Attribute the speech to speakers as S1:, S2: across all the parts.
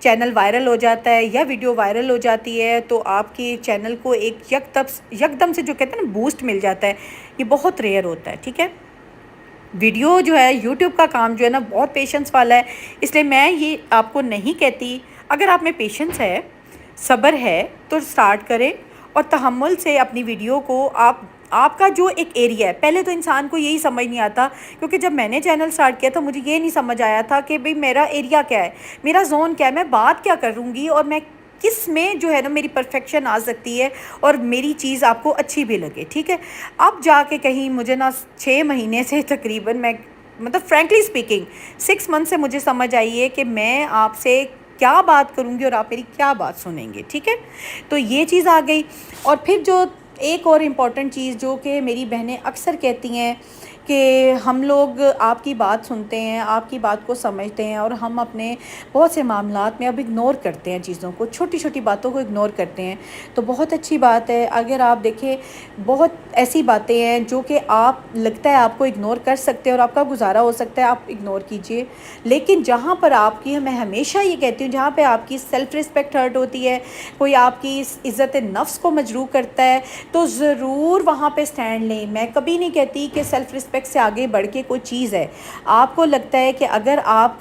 S1: Channel viral ہو جاتا ہے یا ویڈیو وائرل ہو جاتی ہے تو آپ کے چینل کو ایک یکدم سے جو کہتے ہیں نا بوسٹ مل جاتا ہے، یہ بہت ریئر ہوتا ہے، ٹھیک ہے۔ ویڈیو جو ہے یوٹیوب کا کام جو ہے نا بہت پیشنس والا ہے، اس لیے میں یہ آپ کو نہیں کہتی، اگر آپ میں پیشنس ہے، صبر ہے تو سٹارٹ کریں اور تحمل سے اپنی ویڈیو کو آپ کا جو ایک ایریا ہے، پہلے تو انسان کو یہی سمجھ نہیں آتا، کیونکہ جب میں نے چینل سٹارٹ کیا تھا مجھے یہ نہیں سمجھ آیا تھا کہ بھئی میرا ایریا کیا ہے، میرا زون کیا ہے، میں بات کیا کروں گی اور میں کس میں جو ہے نا میری پرفیکشن آ سکتی ہے اور میری چیز آپ کو اچھی بھی لگے، ٹھیک ہے۔ اب جا کے کہیں مجھے نا 6 مہینے سے تقریباً میں مطلب فرینکلی اسپیکنگ 6 منتھ سے مجھے سمجھ آئی ہے کہ میں آپ سے کیا بات کروں گی اور آپ میری کیا بات سنیں گے، ٹھیک ہے۔ تو یہ چیز آ گئی، اور پھر جو ایک اور امپورٹنٹ چیز جو کہ میری بہنیں اکثر کہتی ہیں کہ ہم لوگ آپ کی بات سنتے ہیں، آپ کی بات کو سمجھتے ہیں اور ہم اپنے بہت سے معاملات میں اب اگنور کرتے ہیں چیزوں کو، چھوٹی چھوٹی باتوں کو اگنور کرتے ہیں، تو بہت اچھی بات ہے۔ اگر آپ دیکھیں بہت ایسی باتیں ہیں جو کہ آپ لگتا ہے آپ کو اگنور کر سکتے ہیں اور آپ کا گزارا ہو سکتا ہے، آپ اگنور کیجئے، لیکن جہاں پر آپ کی، میں ہمیشہ یہ کہتی ہوں، جہاں پہ آپ کی سیلف رسپیکٹ ہرٹ ہوتی ہے، کوئی آپ کی عزت نفس کو مجروح کرتا ہے، تو ضرور وہاں پہ سٹینڈ لیں۔ میں کبھی نہیں کہتی کہ سیلف رسپیکٹ سے آگے بڑھ کے کوئی چیز ہے۔ آپ کو لگتا ہے کہ اگر آپ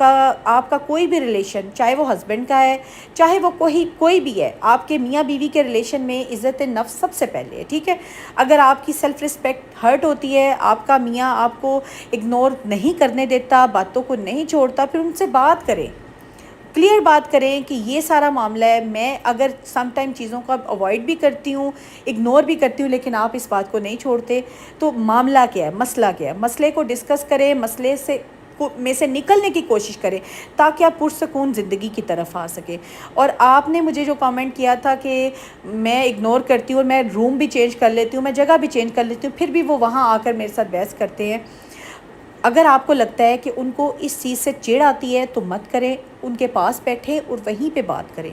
S1: کا کوئی بھی ریلیشن، چاہے وہ ہسبینڈ کا ہے، چاہے وہ کوئی بھی ہے، آپ کے میاں بیوی کے ریلیشن میں عزت نفس سب سے پہلے ہے، ٹھیک ہے۔ اگر آپ کی سیلف رسپیکٹ ہرٹ ہوتی ہے، آپ کا میاں آپ کو اگنور نہیں کرنے دیتا، باتوں کو نہیں چھوڑتا، پھر ان سے بات کریں، کلیئر بات کریں کہ یہ سارا معاملہ ہے۔ میں اگر سم ٹائم چیزوں کو اوائڈ بھی کرتی ہوں، اگنور بھی کرتی ہوں، لیکن آپ اس بات کو نہیں چھوڑتے، تو معاملہ کیا ہے، مسئلہ کیا ہے، مسئلے کو ڈسکس کریں، مسئلے میں سے نکلنے کی کوشش کریں تاکہ آپ پرسکون زندگی کی طرف آ سکیں۔ اور آپ نے مجھے جو کامنٹ کیا تھا کہ میں اگنور کرتی ہوں اور میں روم بھی چینج کر لیتی ہوں، میں جگہ بھی چینج کر لیتی ہوں، پھر بھی وہ وہاں آ کر میرے ساتھ بحث کرتے ہیں، اگر آپ کو لگتا ہے کہ ان کو اس چیز سے چڑ آتی ہے تو مت کریں، ان کے پاس بیٹھیں اور وہیں پہ بات کریں،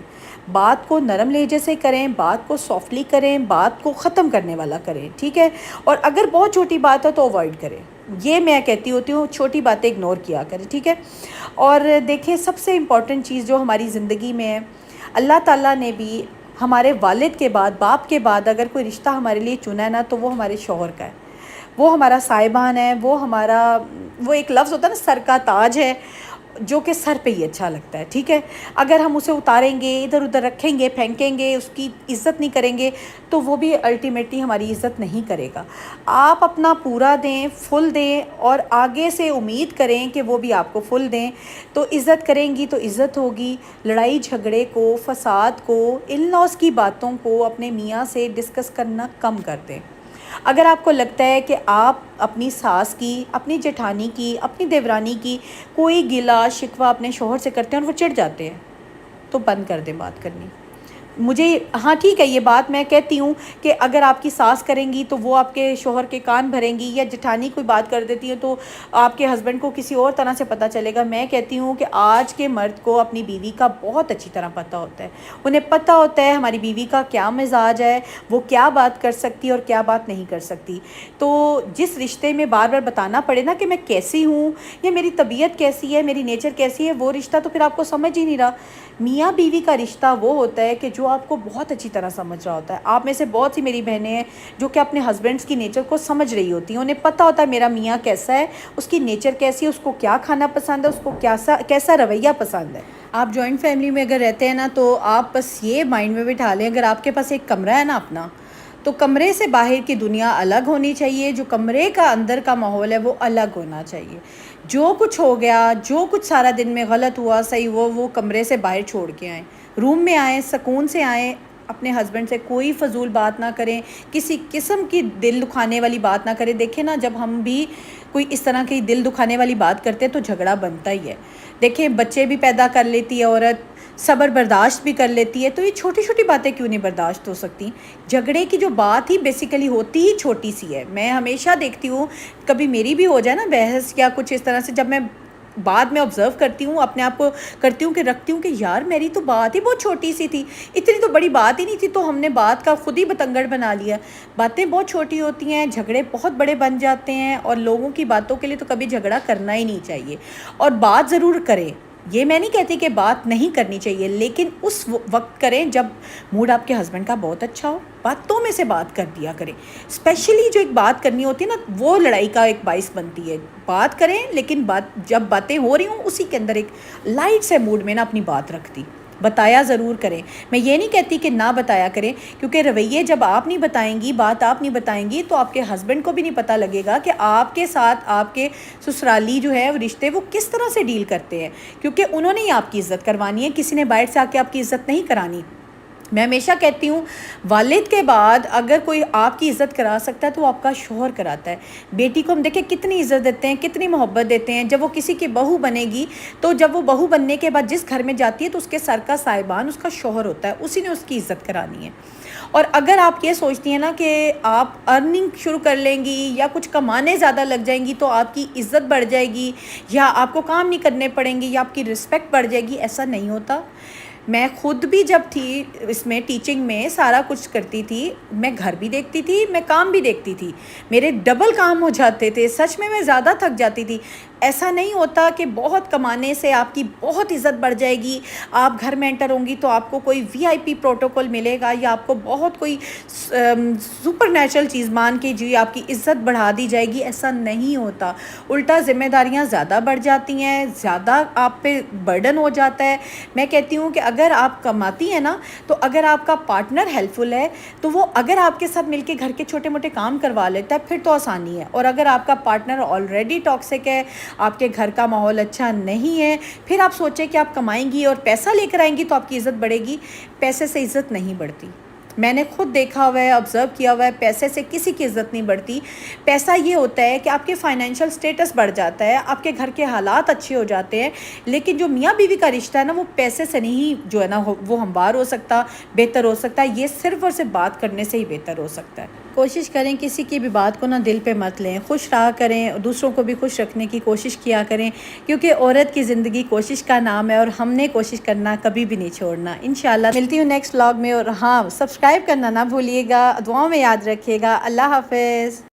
S1: بات کو نرم لہجے سے کریں، بات کو سافٹلی کریں، بات کو ختم کرنے والا کریں، ٹھیک ہے۔ اور اگر بہت چھوٹی بات ہے تو اوائڈ کریں، یہ میں کہتی ہوتی ہوں، چھوٹی باتیں اگنور کیا کریں، ٹھیک ہے۔ اور دیکھیں سب سے امپورٹنٹ چیز جو ہماری زندگی میں ہے، اللہ تعالیٰ نے بھی ہمارے والد کے بعد، باپ کے بعد اگر کوئی رشتہ ہمارے لیے چنا ہے نا تو وہ ہمارے شوہر کا ہے، وہ ہمارا صاحبان ہے، وہ ایک لفظ ہوتا ہے نا سر کا تاج ہے، جو کہ سر پہ ہی اچھا لگتا ہے، ٹھیک ہے۔ اگر ہم اسے اتاریں گے، ادھر ادھر رکھیں گے، پھینکیں گے، اس کی عزت نہیں کریں گے تو وہ بھی الٹیمیٹلی ہماری عزت نہیں کرے گا۔ آپ اپنا پورا دیں، فل دیں، اور آگے سے امید کریں کہ وہ بھی آپ کو فل دیں، تو عزت کریں گی تو عزت ہوگی۔ لڑائی جھگڑے کو، فساد کو، ان لاز کی باتوں کو اپنے میاں سے ڈسکس کرنا کم کر دیں۔ اگر آپ کو لگتا ہے کہ آپ اپنی ساس کی، اپنی جٹھانی کی، اپنی دیورانی کی کوئی گلہ شکوہ اپنے شوہر سے کرتے ہیں اور وہ چڑ جاتے ہیں، تو بند کر دیں بات کرنی۔ مجھے ہاں ٹھیک ہے، یہ بات میں کہتی ہوں کہ اگر آپ کی ساس کریں گی تو وہ آپ کے شوہر کے کان بھریں گی، یا جٹھانی کوئی بات کر دیتی ہے تو آپ کے ہسبینڈ کو کسی اور طرح سے پتہ چلے گا۔ میں کہتی ہوں کہ آج کے مرد کو اپنی بیوی کا بہت اچھی طرح پتہ ہوتا ہے، انہیں پتہ ہوتا ہے ہماری بیوی کا کیا مزاج ہے، وہ کیا بات کر سکتی ہے اور کیا بات نہیں کر سکتی۔ تو جس رشتے میں بار بار بتانا پڑے نا کہ میں کیسی ہوں یا میری طبیعت کیسی ہے، میری نیچر کیسی ہے، وہ رشتہ تو پھر آپ کو سمجھ ہی نہیں رہا۔ میاں بیوی کا رشتہ وہ ہوتا ہے کہ جو آپ کو بہت اچھی طرح سمجھ رہا ہوتا ہے۔ آپ میں سے بہت سی میری بہنیں ہیں جو کہ اپنے ہسبینڈس کی نیچر کو سمجھ رہی ہوتی ہیں، انہیں پتہ ہوتا ہے میرا میاں کیسا ہے، اس کی نیچر کیسی ہے، اس کو کیا کھانا پسند ہے، اس کو کیسا رویہ پسند ہے۔ آپ جوائنٹ فیملی میں اگر رہتے ہیں نا تو آپ بس یہ مائنڈ میں بٹھا لیں، اگر آپ کے پاس ایک کمرہ ہے نا اپنا، تو کمرے سے باہر کی دنیا الگ ہونی چاہیے، جو کمرے کا اندر کا ماحول ہے وہ الگ ہونا چاہیے۔ جو کچھ ہو گیا، جو کچھ سارا دن میں غلط ہوا، صحیح ہوا، وہ کمرے سے باہر چھوڑ کے آئیں، روم میں آئیں، سکون سے آئیں، اپنے ہسبینڈ سے کوئی فضول بات نہ کریں، کسی قسم کی دل دکھانے والی بات نہ کریں۔ دیکھیں نا، جب ہم بھی کوئی اس طرح کی دل دکھانے والی بات کرتے ہیں تو جھگڑا بنتا ہی ہے۔ دیکھیں بچے بھی پیدا کر لیتی ہے عورت، صبر برداشت بھی کر لیتی ہے، تو یہ چھوٹی چھوٹی باتیں کیوں نہیں برداشت ہو سکتی؟ جھگڑے کی جو بات ہی بیسیکلی ہوتی ہی چھوٹی سی ہے۔ میں ہمیشہ دیکھتی ہوں، کبھی میری بھی ہو جائے نا بحث یا کچھ اس طرح سے، جب میں بعد میں آبزرو کرتی ہوں، اپنے آپ کو کرتی ہوں کہ رکھتی ہوں کہ یار میری تو بات ہی بہت چھوٹی سی تھی، اتنی تو بڑی بات ہی نہیں تھی، تو ہم نے بات کا خود ہی بتنگڑ بنا لیا۔ باتیں بہت چھوٹی ہوتی ہیں، جھگڑے بہت بڑے بن جاتے ہیں، اور لوگوں کی باتوں کے لیے تو کبھی جھگڑا کرنا ہی نہیں چاہیے۔ اور بات ضرور کریں، یہ میں نہیں کہتی کہ بات نہیں کرنی چاہیے، لیکن اس وقت کریں جب موڈ آپ کے ہسبینڈ کا بہت اچھا ہو، باتوں میں سے بات کر دیا کریں۔ اسپیشلی جو ایک بات کرنی ہوتی ہے نا، وہ لڑائی کا ایک باعث بنتی ہے۔ بات کریں لیکن جب باتیں ہو رہی ہوں اسی کے اندر ایک لائٹ سے موڈ میں نا اپنی بات رکھ دی، بتایا ضرور کریں۔ میں یہ نہیں کہتی کہ نہ بتایا کریں، کیونکہ رویے جب آپ نہیں بتائیں گی، بات آپ نہیں بتائیں گی، تو آپ کے ہسبینڈ کو بھی نہیں پتہ لگے گا کہ آپ کے ساتھ آپ کے سسرالی جو ہے رشتے وہ کس طرح سے ڈیل کرتے ہیں، کیونکہ انہوں نے ہی آپ کی عزت کروانی ہے، کسی نے باہر سے آ کے آپ کی عزت نہیں کرانی۔ میں ہمیشہ کہتی ہوں والد کے بعد اگر کوئی آپ کی عزت کرا سکتا ہے تو وہ آپ کا شوہر کراتا ہے۔ بیٹی کو ہم دیکھیں کتنی عزت دیتے ہیں، کتنی محبت دیتے ہیں۔ جب وہ کسی کی بہو بنے گی تو جب وہ بہو بننے کے بعد جس گھر میں جاتی ہے تو اس کے سر کا سائبان اس کا شوہر ہوتا ہے، اسی نے اس کی عزت کرانی ہے۔ اور اگر آپ یہ سوچتی ہیں نا کہ آپ ارننگ شروع کر لیں گی یا کچھ کمانے زیادہ لگ جائیں گی تو آپ کی عزت بڑھ جائے گی یا آپ کو کام نہیں کرنے پڑیں گے یا آپ کی رسپیکٹ بڑھ جائے گی، ایسا نہیں ہوتا۔ میں خود بھی جب تھی اس میں ٹیچنگ میں سارا کچھ کرتی تھی، میں گھر بھی دیکھتی تھی، میں کام بھی دیکھتی تھی، میرے ڈبل کام ہو جاتے تھے، سچ میں زیادہ تھک جاتی تھی۔ ایسا نہیں ہوتا کہ بہت کمانے سے آپ کی بہت عزت بڑھ جائے گی، آپ گھر میں انٹر ہوں گی تو آپ کو کوئی وی آئی پی پروٹوکول ملے گا یا آپ کو بہت کوئی سپر نیچرل چیز مان کے جی آپ کی عزت بڑھا دی جائے گی، ایسا نہیں ہوتا۔ الٹا ذمہ داریاں زیادہ بڑھ جاتی ہیں، زیادہ آپ پہ برڈن ہو جاتا ہے۔ میں کہتی ہوں کہ اگر آپ کماتی ہیں نا تو اگر آپ کا پارٹنر ہیلپ فل ہے تو وہ اگر آپ کے ساتھ مل کے گھر کے چھوٹے موٹے کام کروا لیتا ہے پھر تو آسانی ہے، اور اگر آپ کا پارٹنر آلریڈی ٹاکسک ہے، آپ کے گھر کا ماحول اچھا نہیں ہے، پھر آپ سوچیں کہ آپ کمائیں گی اور پیسہ لے کر آئیں گی تو آپ کی عزت بڑھے گی۔ پیسے سے عزت نہیں بڑھتی، میں نے خود دیکھا ہوا ہے، آبزرو کیا ہوا ہے، پیسے سے کسی کی عزت نہیں بڑھتی۔ پیسہ یہ ہوتا ہے کہ آپ کے فائنینشیل سٹیٹس بڑھ جاتا ہے، آپ کے گھر کے حالات اچھے ہو جاتے ہیں، لیکن جو میاں بیوی کا رشتہ ہے نا وہ پیسے سے نہیں جو ہے نا وہ ہموار ہو سکتا، بہتر ہو سکتا ہے، یہ صرف اور صرف بات کرنے سے ہی بہتر ہو سکتا ہے۔ کوشش کریں کسی کی بھی بات کو نا دل پہ مت لیں، خوش رہا کریں، دوسروں کو بھی خوش رکھنے کی کوشش کیا کریں، کیونکہ عورت کی زندگی کوشش کا نام ہے اور ہم نے کوشش کرنا کبھی بھی نہیں چھوڑنا۔ انشاءاللہ ملتی ہوں نیکسٹ ولاگ میں، اور ہاں سبسکرائب کرنا نہ بھولیے گا، دعاؤں میں یاد رکھیے گا۔ اللہ حافظ۔